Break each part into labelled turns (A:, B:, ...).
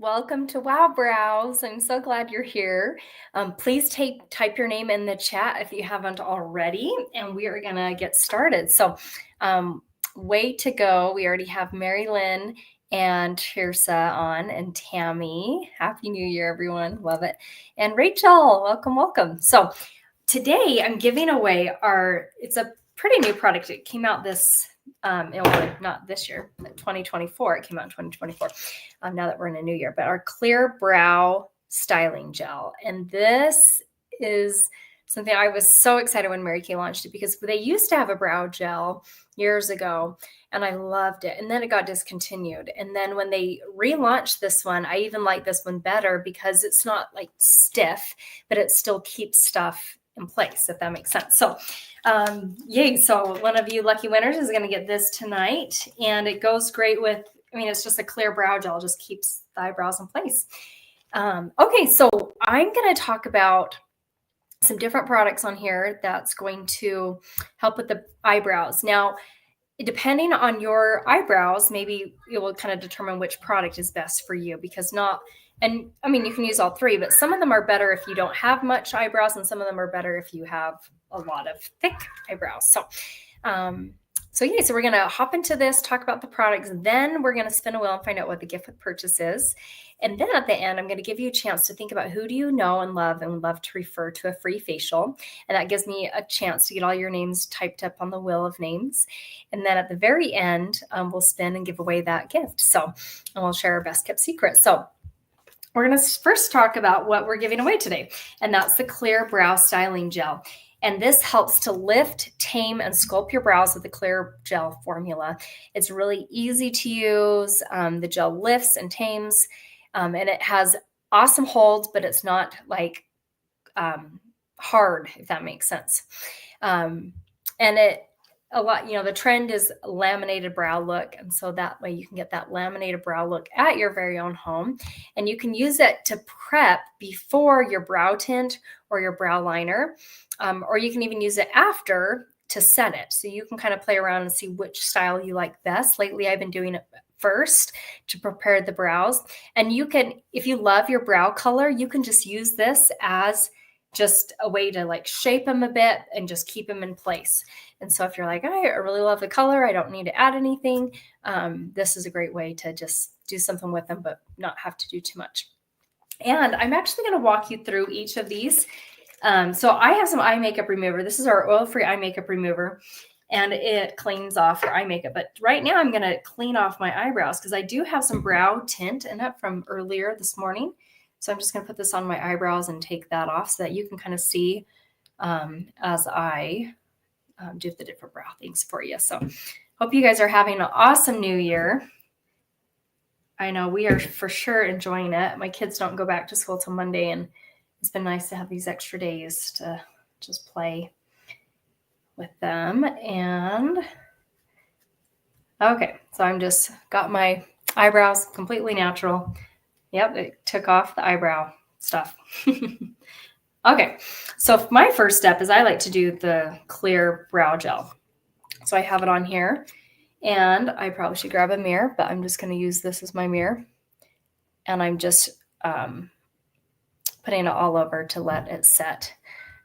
A: Welcome to Wow Brows. I'm so glad you're here. Please type your name in the chat if you haven't already, and we are going to get started. So, way to go. We already have Mary Lynn and Tirsa on, and Tammy. Happy New Year, everyone. Love it. And Rachel, welcome. So, today I'm giving away it's a pretty new product. It came out not this year, but 2024. It came out in 2024. Now that we're in a new year, but our Clear Brow Styling Gel. And this is something I was so excited when Mary Kay launched it, because they used to have a brow gel years ago and I loved it. And then it got discontinued. And then when they relaunched this one, I even like this one better because it's not like stiff, but it still keeps stuff in place, if that makes sense. So yay. So one of you lucky winners is going to get this tonight, and it goes great with, it's just a clear brow gel, just keeps the eyebrows in place. Okay. So I'm going to talk about some different products on here that's going to help with the eyebrows. Now, depending on your eyebrows, maybe it will kind of determine which product is best for you, because you can use all three, but some of them are better if you don't have much eyebrows, and some of them are better if you have a lot of thick eyebrows. So we're going to hop into this, talk about the products, then we're going to spin a wheel and find out what the gift with purchase is. And then at the end, I'm going to give you a chance to think about who do you know and would love to refer to a free facial. And that gives me a chance to get all your names typed up on the wheel of names. And then at the very end, we'll spin and give away that gift. And we'll share our best kept secret. So we're going to first talk about what we're giving away today. And that's the Clear Brow Styling Gel. And this helps to lift, tame, and sculpt your brows with the Clear Gel formula. It's really easy to use. The gel lifts and tames, and it has awesome holds, but it's not like hard, if that makes sense. The trend is laminated brow look. And so that way you can get that laminated brow look at your very own home. And you can use it to prep before your brow tint or your brow liner. Or you can even use it after to set it. So you can kind of play around and see which style you like best. Lately, I've been doing it first to prepare the brows. And you can, if you love your brow color, you can just use this as just a way to like shape them a bit and just keep them in place. And so if you're like, I really love the color, I don't need to add anything, this is a great way to just do something with them, but not have to do too much. And I'm actually going to walk you through each of these. So I have some eye makeup remover. This is our oil-free eye makeup remover, and it cleans off your eye makeup. But right now I'm going to clean off my eyebrows because I do have some brow tint in it from earlier this morning. So I'm just going to put this on my eyebrows and take that off so that you can kind of see as I do the different brow things for you. So hope you guys are having an awesome new year. I know we are for sure enjoying it. My kids don't go back to school till Monday, and it's been nice to have these extra days to just play with them. And okay, so I'm just got my eyebrows completely natural. Yep, it took off the eyebrow stuff. Okay, so my first step is I like to do the clear brow gel. So I have it on here, and I probably should grab a mirror, but I'm just going to use this as my mirror. And I'm just putting it all over to let it set.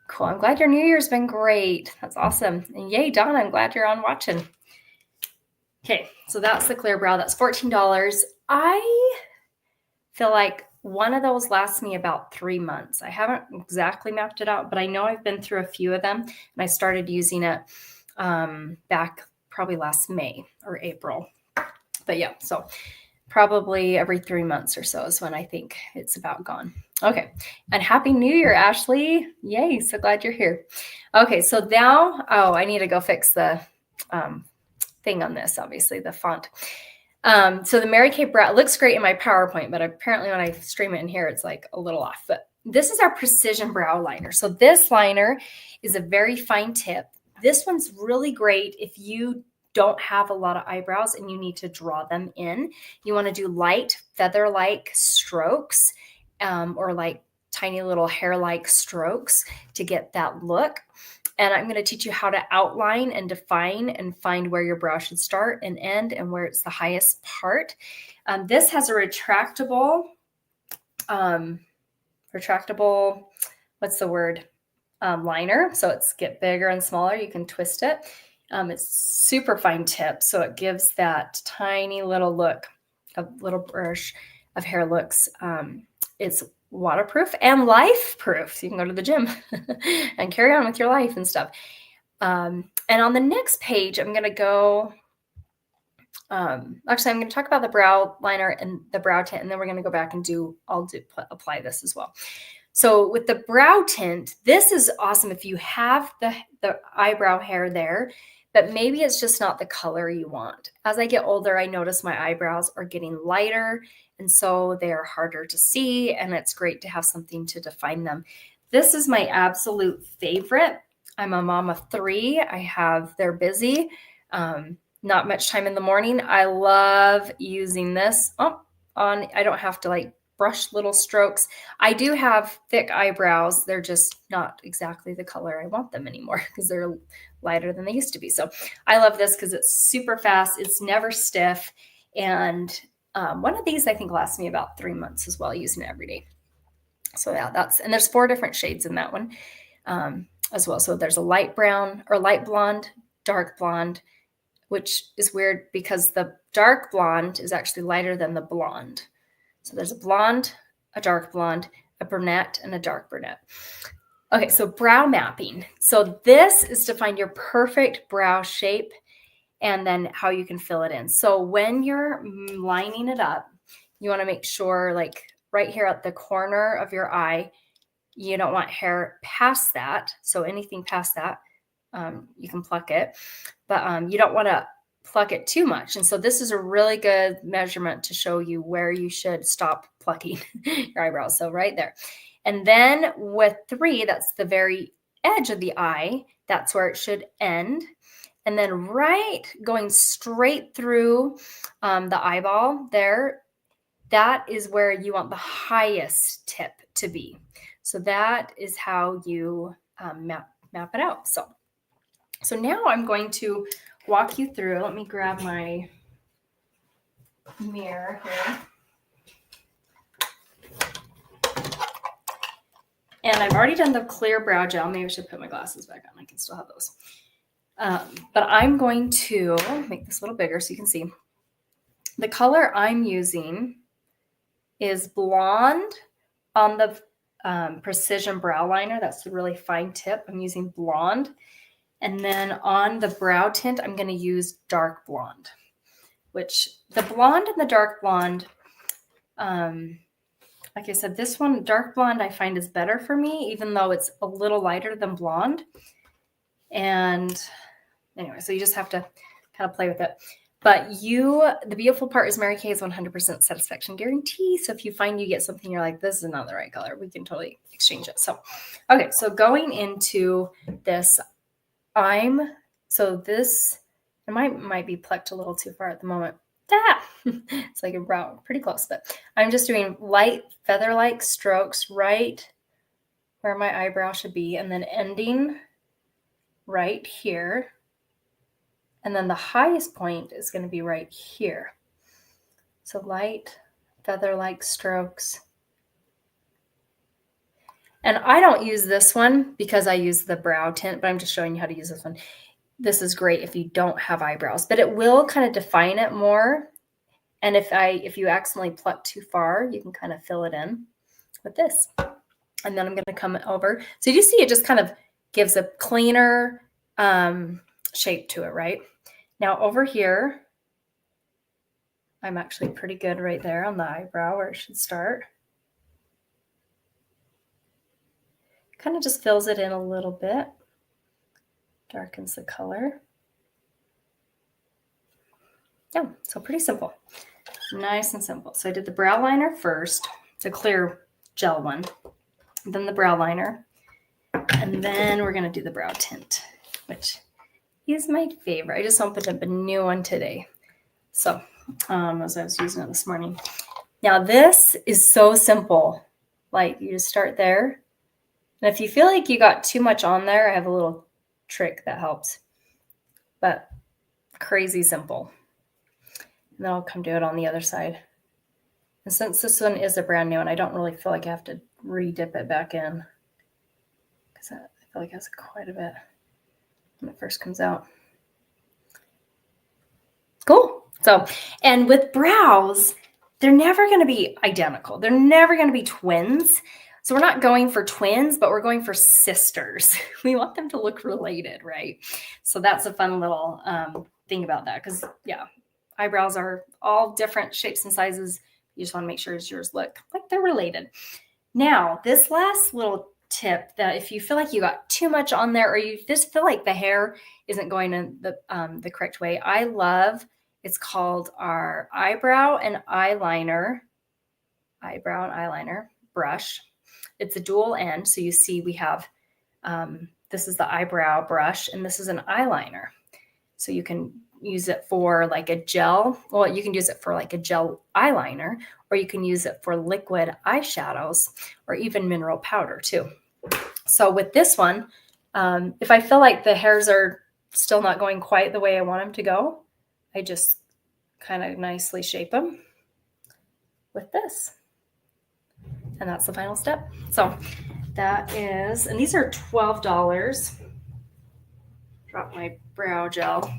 A: Cool. I'm glad your New Year's been great. That's awesome. And yay, Donna, I'm glad you're on watching. Okay, so that's the clear brow. That's $14. I feel like one of those lasts me about 3 months. I haven't exactly mapped it out, but I know I've been through a few of them, and I started using it back probably last May or April. But yeah, so probably every 3 months or so is when I think it's about gone. Okay. And Happy New Year, Ashley. Yay. So glad you're here. Okay. So now, I need to go fix the thing on this, obviously, the font. So the Mary Kay brow looks great in my PowerPoint, but apparently when I stream it in here, it's like a little off. But this is our precision brow liner. So this liner is a very fine tip. This one's really great if you don't have a lot of eyebrows and you need to draw them in. You want to do light feather-like strokes or like tiny little hair-like strokes to get that look. And I'm going to teach you how to outline and define and find where your brow should start and end and where it's the highest part. This has a retractable retractable, what's the word? Liner. So it's get bigger and smaller. You can twist it. It's super fine tip. So it gives that tiny little look, a little brush of hair looks. It's waterproof and life proof. So you can go to the gym and carry on with your life and stuff. And on the next page, I'm going to go, actually, I'm going to talk about the brow liner and the brow tint, and then we're going to go back and apply this as well. So with the brow tint, this is awesome if you have the eyebrow hair there, but maybe it's just not the color you want. As I get older, I notice my eyebrows are getting lighter, and so they are harder to see, and it's great to have something to define them. This is my absolute favorite. I'm a mom of 3. They're busy. Not much time in the morning. I love using this I don't have to like brush little strokes. I do have thick eyebrows. They're just not exactly the color I want them anymore because they're lighter than they used to be. So I love this because it's super fast. It's never stiff. And one of these I think lasts me about 3 months as well, using it every day. So yeah, and there's 4 different shades in that one as well. So there's a light brown or light blonde, dark blonde, which is weird because the dark blonde is actually lighter than the blonde. So there's a blonde, a dark blonde, a brunette, and a dark brunette. Okay, so brow mapping. So this is to find your perfect brow shape and then how you can fill it in. So when you're lining it up, you want to make sure like right here at the corner of your eye, you don't want hair past that. So anything past that, you can pluck it, but you don't want to pluck it too much. And so this is a really good measurement to show you where you should stop plucking your eyebrows. So right there. And then with 3, that's the very edge of the eye. That's where it should end. And then right going straight through the eyeball there, that is where you want the highest tip to be. So that is how you map it out. So now I'm going to walk you through. Let me grab my mirror here. And I've already done the clear brow gel. Maybe I should put my glasses back on. I can still have those. But I'm going to make this a little bigger so you can see. The color I'm using is blonde on the Precision Brow Liner. That's the really fine tip. I'm using blonde. And then on the brow tint, I'm going to use dark blonde, which the blonde and the dark blonde, like I said, this one, dark blonde, I find is better for me, even though it's a little lighter than blonde. And anyway, so you just have to kind of play with it. But the beautiful part is Mary Kay is 100% satisfaction guarantee. So if you find you get something, you're like, this is not the right color, we can totally exchange it. So, okay, so going into this, this, it might be plucked a little too far at the moment. It's like a brow, pretty close, but I'm just doing light feather-like strokes right where my eyebrow should be, and then ending right here. And then the highest point is going to be right here. So light feather-like strokes. And I don't use this one because I use the brow tint, but I'm just showing you how to use this one. This is great if you don't have eyebrows, but it will kind of define it more. And if you accidentally pluck too far, you can kind of fill it in with this. And then I'm going to come over. So you see it just kind of gives a cleaner shape to it, right? Now over here, I'm actually pretty good right there on the eyebrow where it should start. Kind of just fills it in a little bit. Darkens the color. Yeah, so pretty simple. Nice and simple. So I did the brow liner first, the clear gel one, then the brow liner, and then we're going to do the brow tint, which is my favorite. I just opened up a new one today. So as I was using it this morning. Now this is so simple. Like you just start there. And if you feel like you got too much on there, I have a little trick that helps. But crazy simple. And then I'll come do it on the other side. And since this one is a brand new one, I don't really feel like I have to re-dip it back in, because I feel like it has quite a bit when it first comes out. Cool. So, and with brows, they're never going to be identical. They're never going to be twins. So we're not going for twins, but we're going for sisters. We want them to look related, right? So that's a fun little thing about that, because yeah, eyebrows are all different shapes and sizes. You just want to make sure yours look like they're related. Now, this last little tip, that if you feel like you got too much on there, or you just feel like the hair isn't going in the correct way, I love, it's called our eyebrow and eyeliner brush. It's a dual end. So you see we have, this is the eyebrow brush, and this is an eyeliner. So you can use it for like a gel. Well, you can use it for like a gel eyeliner, or you can use it for liquid eyeshadows, or even mineral powder too. So with this one, if I feel like the hairs are still not going quite the way I want them to go, I just kind of nicely shape them with this. And that's the final step. So that is, and these are $12. Drop my brow gel.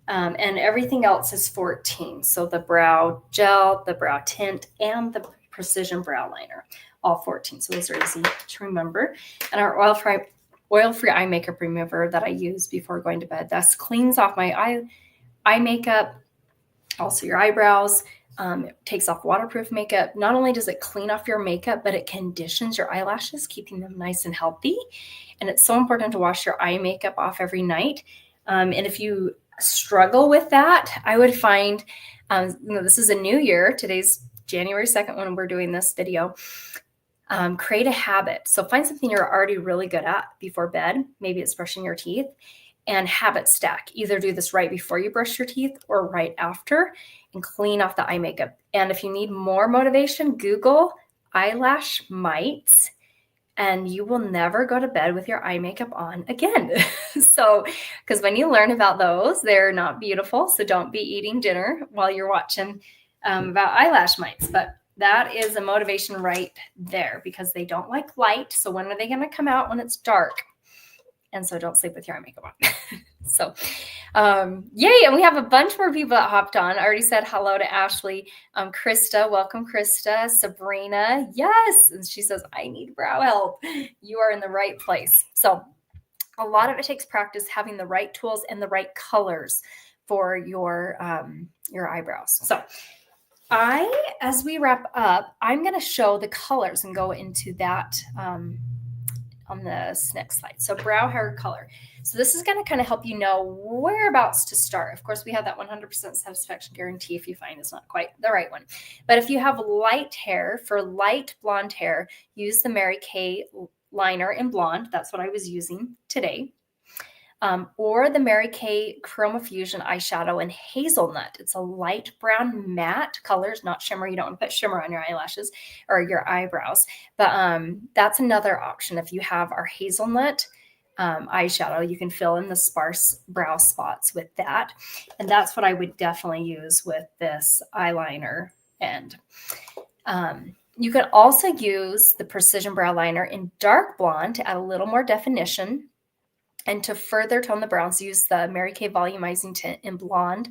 A: And everything else is $14. So the brow gel, the brow tint, and the precision brow liner, all $14. So those are easy to remember. And our oil-free eye makeup remover that I use before going to bed, that cleans off my eye makeup, also your eyebrows. It takes off waterproof makeup. Not only does it clean off your makeup, but it conditions your eyelashes, keeping them nice and healthy. And it's so important to wash your eye makeup off every night. And if you struggle with that, I would find, this is a new year. Today's January 2nd when we're doing this video. Create a habit. So find something you're already really good at before bed. Maybe it's brushing your teeth, and habit stack. Either do this right before you brush your teeth or right after, and clean off the eye makeup. And if you need more motivation, Google eyelash mites, and you will never go to bed with your eye makeup on again. So, because when you learn about those, they're not beautiful. So don't be eating dinner while you're watching about eyelash mites. But that is a motivation right there, because they don't like light. So when are they going to come out? When it's dark. And so don't sleep with your eye makeup on. So, yay. And we have a bunch more people that hopped on. I already said hello to Ashley. Krista, welcome, Krista. Sabrina, yes. And she says, I need brow help. You are in the right place. So a lot of it takes practice, having the right tools and the right colors for your eyebrows. So as we wrap up, I'm going to show the colors and go into that, on this next slide. So brow hair color. So this is going to kind of help you know whereabouts to start. Of course, we have that 100% satisfaction guarantee if you find it's not quite the right one. But if you have light hair, for light blonde hair, use the Mary Kay liner in blonde. That's what I was using today. Or the Mary Kay Chroma Fusion eyeshadow in hazelnut. It's a light brown matte colors, not shimmer. You don't want to put shimmer on your eyelashes or your eyebrows. But that's another option. If you have our hazelnut eyeshadow, you can fill in the sparse brow spots with that. And that's what I would definitely use with this eyeliner. And you can also use the Precision Brow Liner in dark blonde to add a little more definition. And to further tone the browns, use the Mary Kay Volumizing Tint in blonde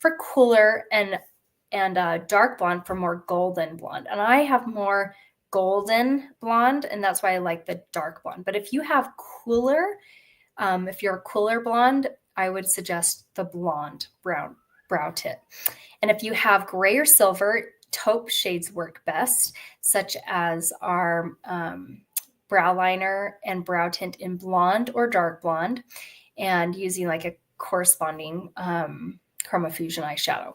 A: for cooler, and dark blonde for more golden blonde. And I have more golden blonde, and that's why I like the dark blonde. But if you have cooler, if you're a cooler blonde, I would suggest the blonde brow tint. And if you have gray or silver, taupe shades work best, such as our brow liner and brow tint in blonde or dark blonde, and using like a corresponding Chroma Fusion eyeshadow.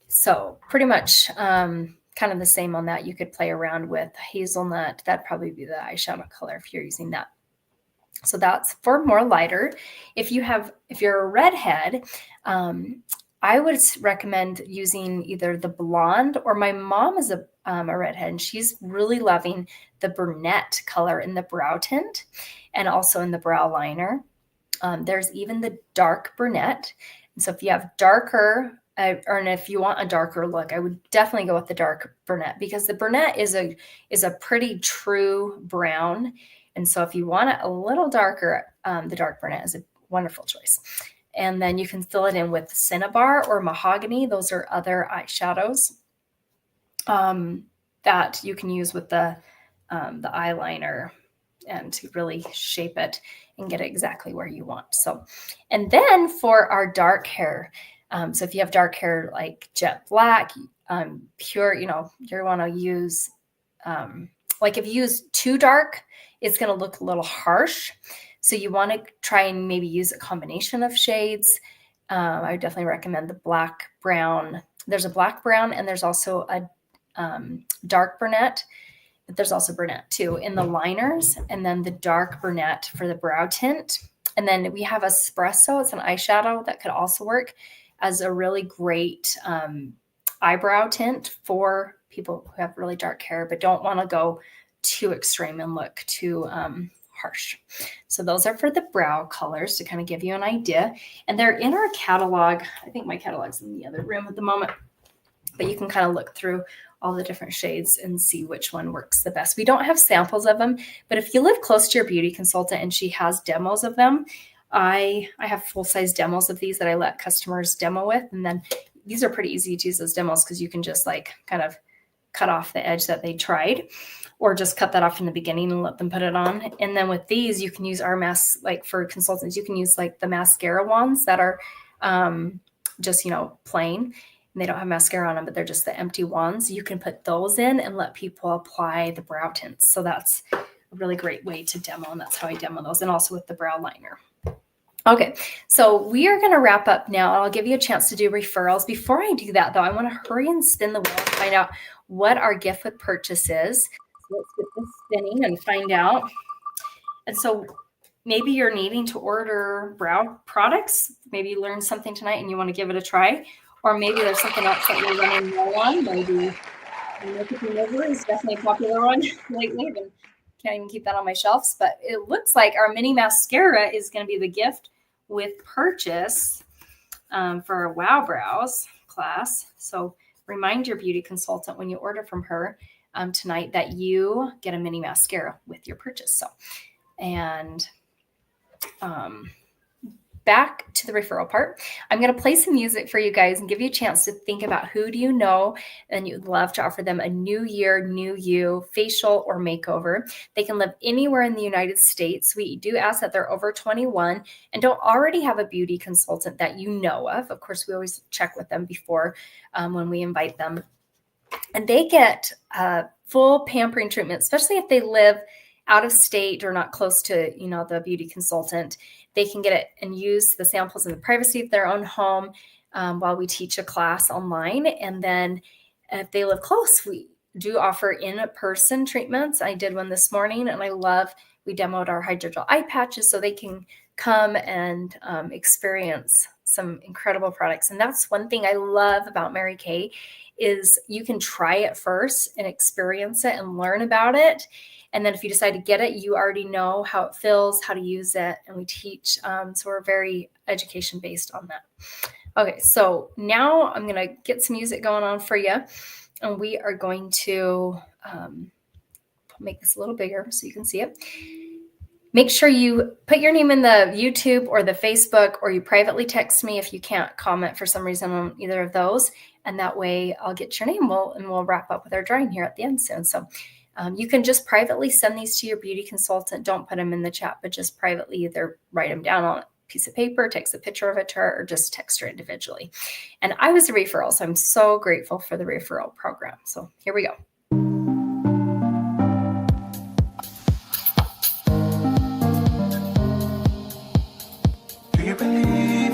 A: So pretty much kind of the same on that. You could play around with hazelnut. That'd probably be the eyeshadow color if you're using that. So that's for more lighter. If you're a redhead, I would recommend using either the blonde, or my mom is a redhead, and she's really loving the brunette color in the brow tint and also in the brow liner. There's even the dark brunette. And so if you have darker and if you want a darker look, I would definitely go with the dark brunette, because the brunette is a pretty true brown. And so if you want it a little darker, the dark brunette is a wonderful choice. And then you can fill it in with Cinnabar or Mahogany. Those are other eyeshadows that you can use with the eyeliner, and to really shape it and get it exactly where you want. So, and then for our dark hair, so if you have dark hair like jet black, pure, you want to use, like if you use too dark, it's going to look a little harsh. So you want to try and maybe use a combination of shades. I would definitely recommend the black brown. There's a black brown, and there's also a dark brunette, but there's also brunette too in the liners, and then the dark brunette for the brow tint. And then we have Espresso. It's an eyeshadow that could also work as a really great eyebrow tint for people who have really dark hair, but don't want to go too extreme and look too harsh. So those are for the brow colors, to kind of give you an idea. And they're in our catalog. I think my catalog's in the other room at the moment, but you can kind of look through all the different shades and see which one works the best. We don't have samples of them, but if you live close to your beauty consultant and she has demos of them, I have full-size demos of these that I let customers demo with. And then these are pretty easy to use as demos, because you can just like kind of cut off the edge that they tried, or just cut that off in the beginning and let them put it on. And then with these, you can use our like for consultants, you can use like the mascara wands that are just, plain, and they don't have mascara on them, but they're just the empty wands. You can put those in and let people apply the brow tints. So that's a really great way to demo. And that's how I demo those. And also with the brow liner. Okay, so we are going to wrap up now. I'll give you a chance to do referrals. Before I do that, though, I want to hurry and spin the wheel and find out what our gift with purchase is. So let's get this spinning and find out. And so maybe you're needing to order brow products. Maybe you learned something tonight and you want to give it a try. Or maybe there's something else that you're running low on. Maybe Makeup Remover is definitely a popular one lately. I can't even keep that on my shelves. But it looks like our mini mascara is going to be the gift with purchase for our Wow Brows class. So remind your beauty consultant when you order from her tonight that you get a mini mascara with your purchase. So, and back to the referral part. I'm going to play some music for you guys and give you a chance to think about who do you know and you'd love to offer them a new year, new you facial or makeover. They can live anywhere in the United States. We do ask that they're over 21 and don't already have a beauty consultant that you know of. Of course, we always check with them before when we invite them. And they get full pampering treatment, especially if they live out of state or not close to, the beauty consultant. They can get it and use the samples in the privacy of their own home while we teach a class online. And then if they live close, we do offer in-person treatments. I did one this morning, and we demoed our hydrogel eye patches so they can come and experience some incredible products. And that's one thing I love about Mary Kay is you can try it first and experience it and learn about it. And then if you decide to get it, you already know how it feels, how to use it, and we teach. So we're very education based on that. Okay, so now I'm going to get some music going on for you, and we are going to make this a little bigger so you can see it. Make sure you put your name in the YouTube or the Facebook, or you privately text me if you can't comment for some reason on either of those. And that way I'll get your name and we'll wrap up with our drawing here at the end soon. So you can just privately send these to your beauty consultant. Don't put them in the chat, but just privately either write them down on a piece of paper, text a picture of it to her, or just text her individually. And I was a referral, so I'm so grateful for the referral program. So here we go.
B: Do you believe?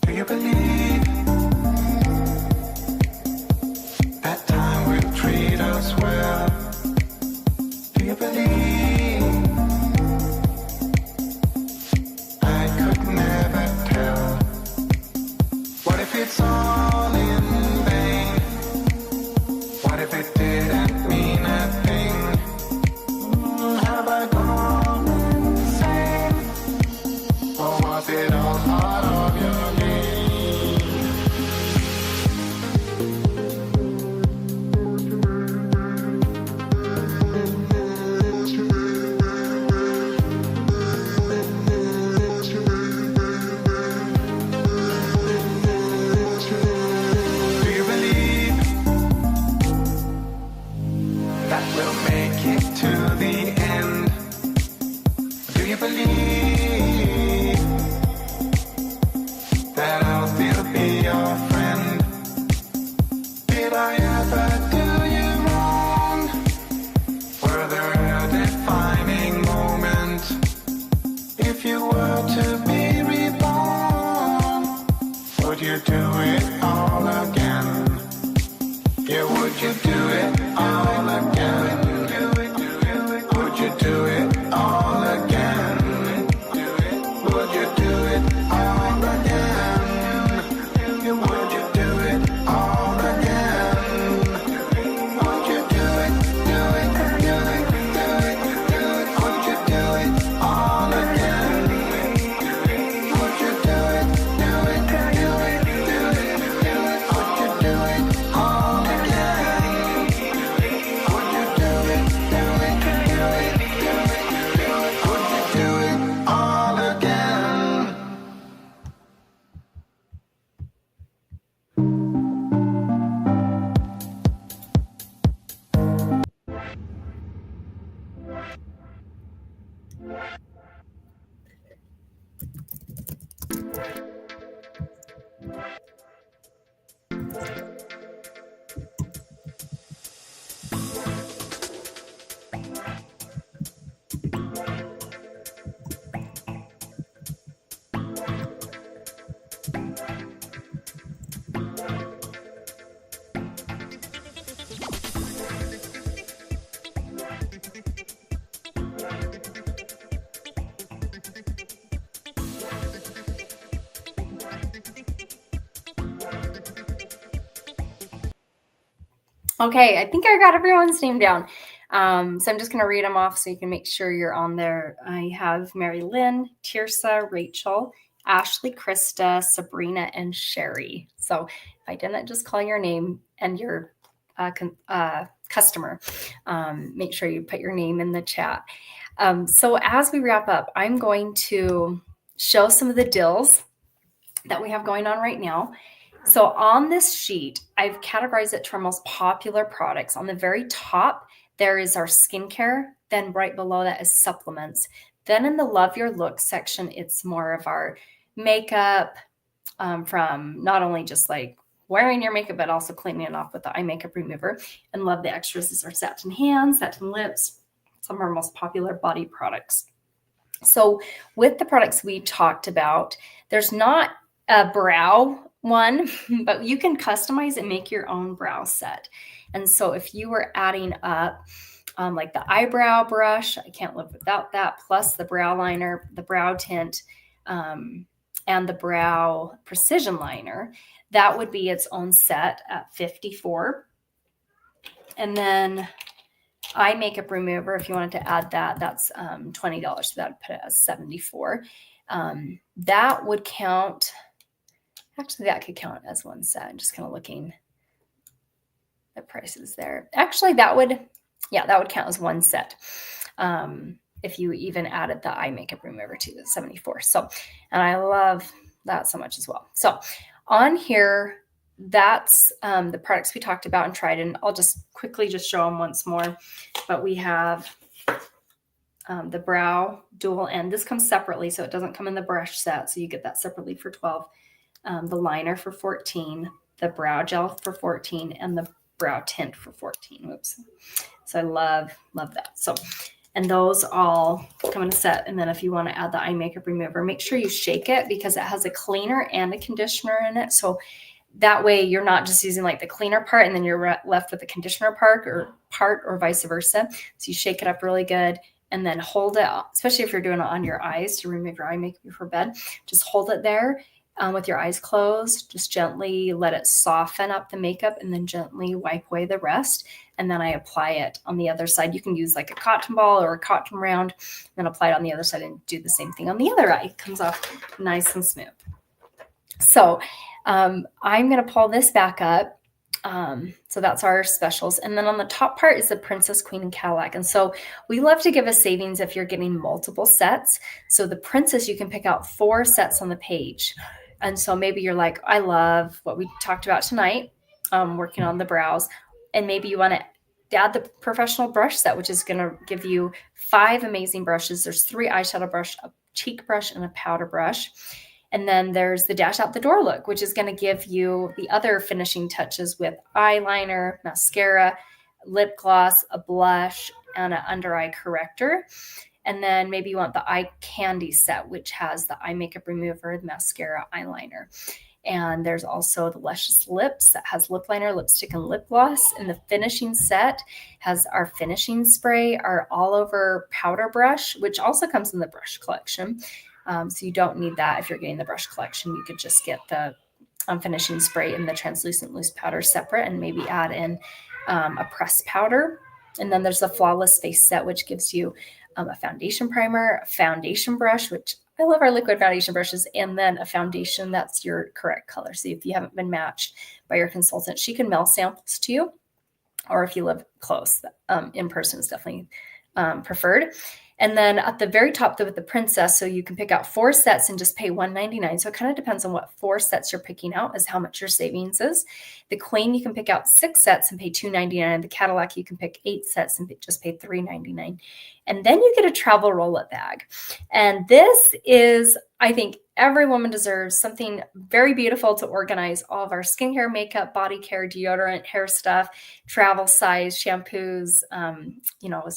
B: Do you believe that time will treat us well? Do you believe? I could never tell. What if it's all in vain? What if it didn't mean a thing? Have I gone insane? you do it all again? Yeah, would you do it all again? Would you do it all again? Would you do it all again? Yeah, would you do it all again? Would you do it, do it, do it, do it, do it? Would you do it all again? Would you do it, do it, do it, do it, do it? Would you do it all again? Would you do it, do it, do it, do it, do it? Would you do it all again?
A: Okay, I think I got everyone's name down. So I'm just going to read them off so you can make sure you're on there. I have Mary Lynn, Tirsa, Rachel, Ashley, Krista, Sabrina, and Sherry. So if I didn't just call your name and your customer, make sure you put your name in the chat. So as we wrap up, I'm going to show some of the deals that we have going on right now. So on this sheet, I've categorized it to our most popular products. On the very top, there is our skincare. Then right below that is supplements. Then in the Love Your Look section, it's more of our makeup, from not only just like wearing your makeup, but also cleaning it off with the eye makeup remover. And Love the Extras is our satin hands, satin lips, some of our most popular body products. So with the products we talked about, there's not a brow one, but you can customize and make your own brow set. And so if you were adding up like the eyebrow brush, I can't live without that, plus the brow liner, the brow tint, and the brow precision liner, that would be its own set at $54. And then eye makeup remover, if you wanted to add that, that's $20. So that would put it as $74. That would count. Actually, that could count as one set. I'm just kind of looking at prices there. Actually, that would count as one set. If you even added the eye makeup remover to the $74. So, and I love that so much as well. So on here, that's the products we talked about and tried, and I'll just quickly just show them once more. But we have the brow dual end. This comes separately, so it doesn't come in the brush set. So you get that separately for $12. The liner for $14, the brow gel for $14, and the brow tint for $14. Whoops. So I love that. So, and those all come in a set. And then if you want to add the eye makeup remover, make sure you shake it because it has a cleaner and a conditioner in it. So that way you're not just using like the cleaner part and then you're left with the conditioner part or vice versa. So you shake it up really good and then hold it, especially if you're doing it on your eyes to remove your eye makeup before bed, just hold it there. With your eyes closed, just gently let it soften up the makeup and then gently wipe away the rest. And then I apply it on the other side. You can use like a cotton ball or a cotton round, then apply it on the other side and do the same thing on the other eye. It comes off nice and smooth. So I'm going to pull this back up. So that's our specials. And then on the top part is the Princess, Queen, and Cadillac. And so we love to give a savings if you're getting multiple sets. So the Princess, you can pick out 4 sets on the page. And so maybe you're like, I love what we talked about tonight, working on the brows. And maybe you want to add the professional brush set, which is going to give you 5 amazing brushes. There's 3 eyeshadow brush, a cheek brush, and a powder brush. And then there's the Dash Out the Door look, which is going to give you the other finishing touches with eyeliner, mascara, lip gloss, a blush, and an under eye corrector. And then maybe you want the eye candy set, which has the eye makeup remover, the mascara, eyeliner. And there's also the Luscious Lips that has lip liner, lipstick, and lip gloss. And the finishing set has our finishing spray, our all over powder brush, which also comes in the brush collection. So you don't need that if you're getting the brush collection. You could just get the finishing spray and the translucent loose powder separate, and maybe add in a pressed powder. And then there's the Flawless Face Set, which gives you a foundation primer, a foundation brush, which I love our liquid foundation brushes, and then a foundation that's your correct color. So if you haven't been matched by your consultant, she can mail samples to you, or if you live close, in person is definitely preferred. And then at the very top, with the Princess, so you can pick out 4 sets and just pay $1.99. So it kind of depends on what 4 sets you're picking out is how much your savings is. The Queen, you can pick out 6 sets and pay $2.99. The Cadillac, you can pick 8 sets and just pay $3.99. And then you get a travel roll-up bag. And this is, I think, every woman deserves something very beautiful to organize all of our skincare, makeup, body care, deodorant, hair stuff, travel size shampoos,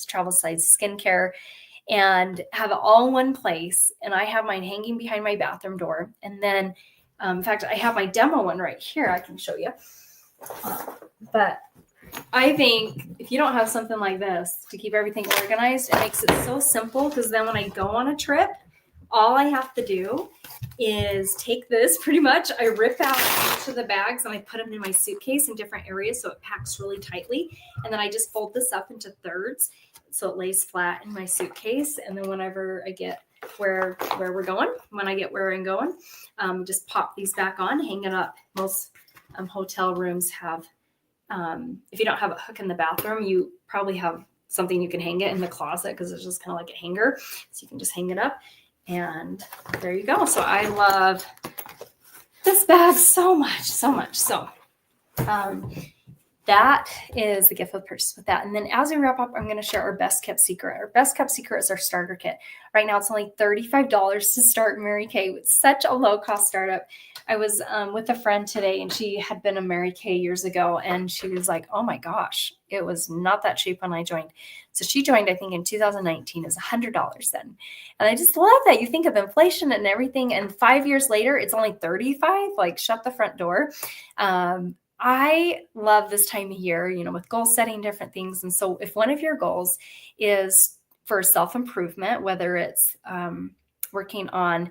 A: travel size skincare, and have it all in one place. And I have mine hanging behind my bathroom door. And then, in fact, I have my demo one right here. I can show you. But I think if you don't have something like this to keep everything organized, it makes it so simple, because then when I go on a trip, all I have to do is take this pretty much. I rip out each of the bags and I put them in my suitcase in different areas so it packs really tightly. And then I just fold this up into thirds so it lays flat in my suitcase. And then whenever I get where we're going, when I get where I'm going, just pop these back on, hang it up. Most hotel rooms have, if you don't have a hook in the bathroom, you probably have something you can hang it in the closet, because it's just kind of like a hanger. So you can just hang it up. And there you go. So I love this bag so much. So that is the gift of purchase with that. And then as we wrap up, I'm going to share our best kept secret. Our best kept secret is our starter kit. Right now, it's only $35 to start Mary Kay. It's such a low cost startup. I was with a friend today, and she had been a Mary Kay years ago, and she was like, oh my gosh, it was not that cheap when I joined. So she joined, I think in 2019, is $100 then. And I just love that. You think of inflation and everything, and 5 years later, it's only 35, like shut the front door. I love this time of year, with goal setting, different things. And so if one of your goals is for self-improvement, whether it's working on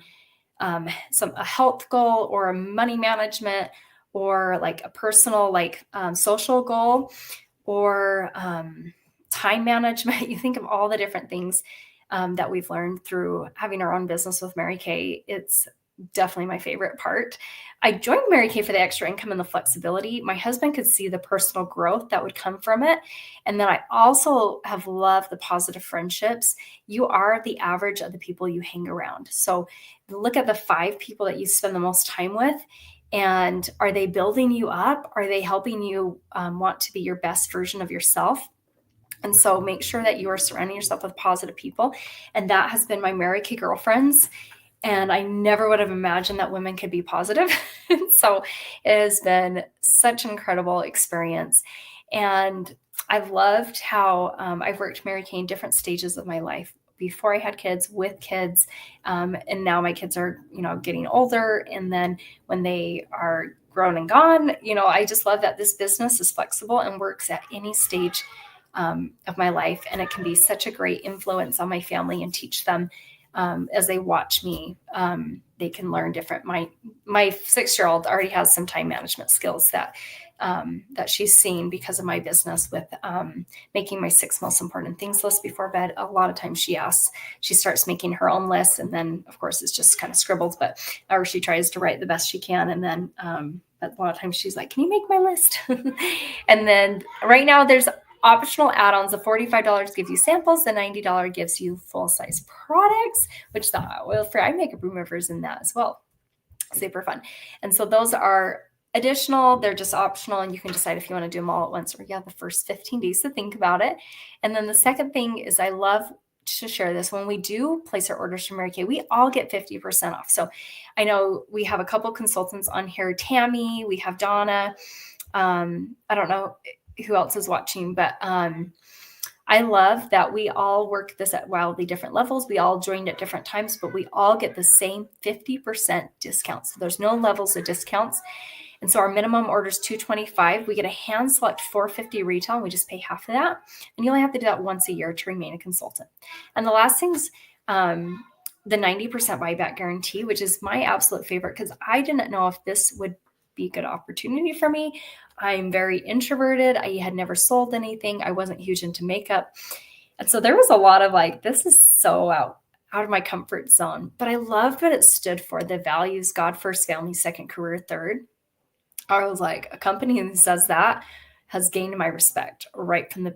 A: a health goal or a money management, or like a personal, social goal, or time management, you think of all the different things that we've learned through having our own business with Mary Kay. It's definitely my favorite part. I joined Mary Kay for the extra income and the flexibility. My husband could see the personal growth that would come from it. And then I also have loved the positive friendships. You are the average of the people you hang around. So look at the 5 people that you spend the most time with. And are they building you up? Are they helping you want to be your best version of yourself? And so make sure that you are surrounding yourself with positive people. And that has been my Mary Kay girlfriends. And I never would have imagined that women could be positive. So it has been such an incredible experience. And I've loved how I've worked Mary Kay in different stages of my life. Before I had kids, with kids, and now my kids are, getting older. And then when they are grown and gone, I just love that this business is flexible and works at any stage of my life. And it can be such a great influence on my family and teach them as they watch me. They can learn different. My 6-year-old already has some time management skills that she's seen because of my business with making my 6 most important things list before bed. A lot of times she starts making her own list, and then of course it's just kind of scribbled, or she tries to write the best she can. And then but a lot of times she's like, can you make my list? And then right now there's optional add-ons. The $45 gives you samples. The $90 gives you full-size products, which the oil-free eye makeup removers in that as well. Super fun. And so those are additional. They're just optional, and you can decide if you want to do them all at once, or the first 15 days to think about it. And then the second thing is, I love to share this. When we do place our orders from Mary Kay, we all get 50% off. So I know we have a couple consultants on here, Tammy, we have Donna. I don't know who else is watching, but I I love that we all work this at wildly different levels. We all joined at different times, but we all get the same 50% discount. So there's no levels of discounts. And so our minimum order is $225. We get a hand select $450 retail, and we just pay half of that. And you only have to do that once a year to remain a consultant. And the last thing's the 90% buyback guarantee, which is my absolute favorite because I didn't know if this would be a good opportunity for me. I'm very introverted. I had never sold anything. I wasn't huge into makeup. And so there was a lot of like, this is so out of my comfort zone. But I loved what it stood for, the values: God first, family second, career third. I was like, a company that says that has gained my respect right from the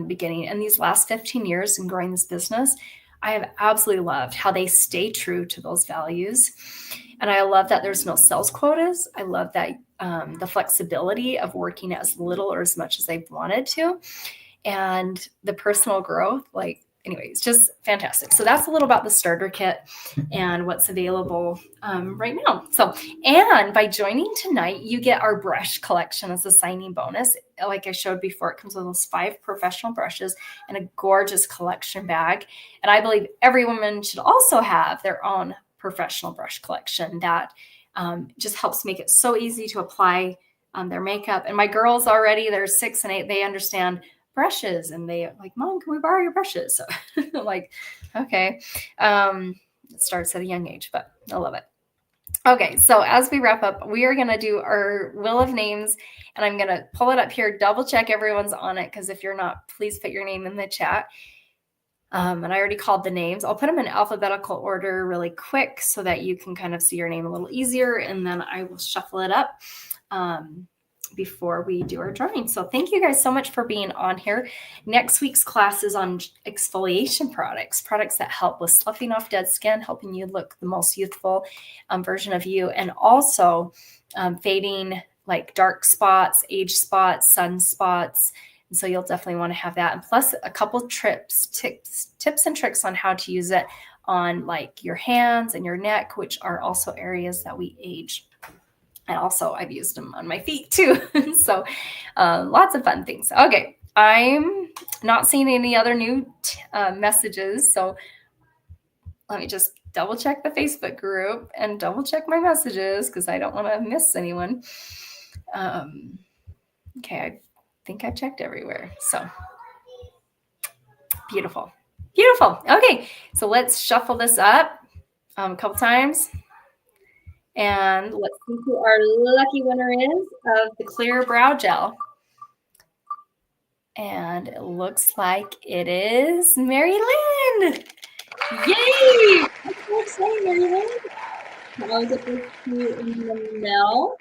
A: beginning. And these last 15 years in growing this business, I have absolutely loved how they stay true to those values. And I love that there's no sales quotas. I love that the flexibility of working as little or as much as I've wanted to. And the personal growth, like, anyway, it's just fantastic. So that's a little about the starter kit and what's available right now. So, and by joining tonight, you get our brush collection as a signing bonus. Like I showed before, it comes with those 5 professional brushes and a gorgeous collection bag. And I believe every woman should also have their own professional brush collection that just helps make it so easy to apply their makeup. And my girls already, they're 6 and 8, they understand brushes, and they like, Mom, can we borrow your brushes? So I'm like, okay. It starts at a young age, but I love it. Okay, so as we wrap up, we are going to do our wheel of names, and I'm going to pull it up here, double check everyone's on it, because if you're not, please put your name in the chat. And I already called the names. I'll put them in alphabetical order really quick so that you can kind of see your name a little easier, and then I will shuffle it up before we do our drawing. So thank you guys so much for being on here. Next week's class is on exfoliation products that help with sloughing off dead skin, helping you look the most youthful version of you, and also fading like dark spots, age spots, sun spots. And so you'll definitely want to have that. And plus a couple tips and tricks on how to use it on like your hands and your neck, which are also areas that we age. And also I've used them on my feet too. So lots of fun things. Okay. I'm not seeing any other new messages. So let me just double check the Facebook group and double check my messages because I don't want to miss anyone. Okay. I think I checked everywhere. So beautiful. Beautiful. Okay. So let's shuffle this up a couple times. And let's see who our lucky winner is of the clear brow gel. And it looks like it is Mary Lynn. Yay! That's so exciting, Mary Lynn. I'll get this to you in the mail.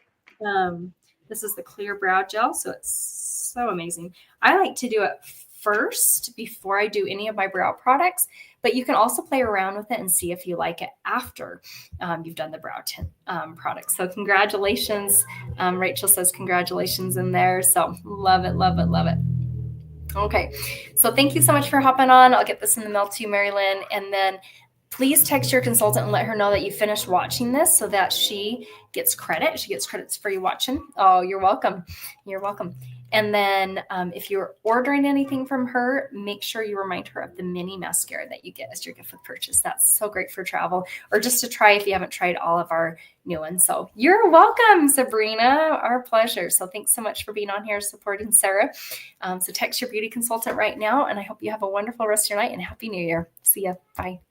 A: This is the clear brow gel, so it's so amazing. I like to do it first before I do any of my brow products, but you can also play around with it and see if you like it after you've done the brow tint products. So congratulations. Rachel says congratulations in there. So love it, love it, love it. Okay. So thank you so much for hopping on. I'll get this in the mail to you, Mary Lynn. And then please text your consultant and let her know that you finished watching this so that she gets credit. She gets credits for you watching. Oh, you're welcome. You're welcome. And then if you're ordering anything from her, make sure you remind her of the mini mascara that you get as your gift with purchase. That's so great for travel or just to try if you haven't tried all of our new ones. So you're welcome, Sabrina. Our pleasure. So thanks so much for being on here supporting Sarah. So text your beauty consultant right now, and I hope you have a wonderful rest of your night and Happy New Year. See ya. Bye.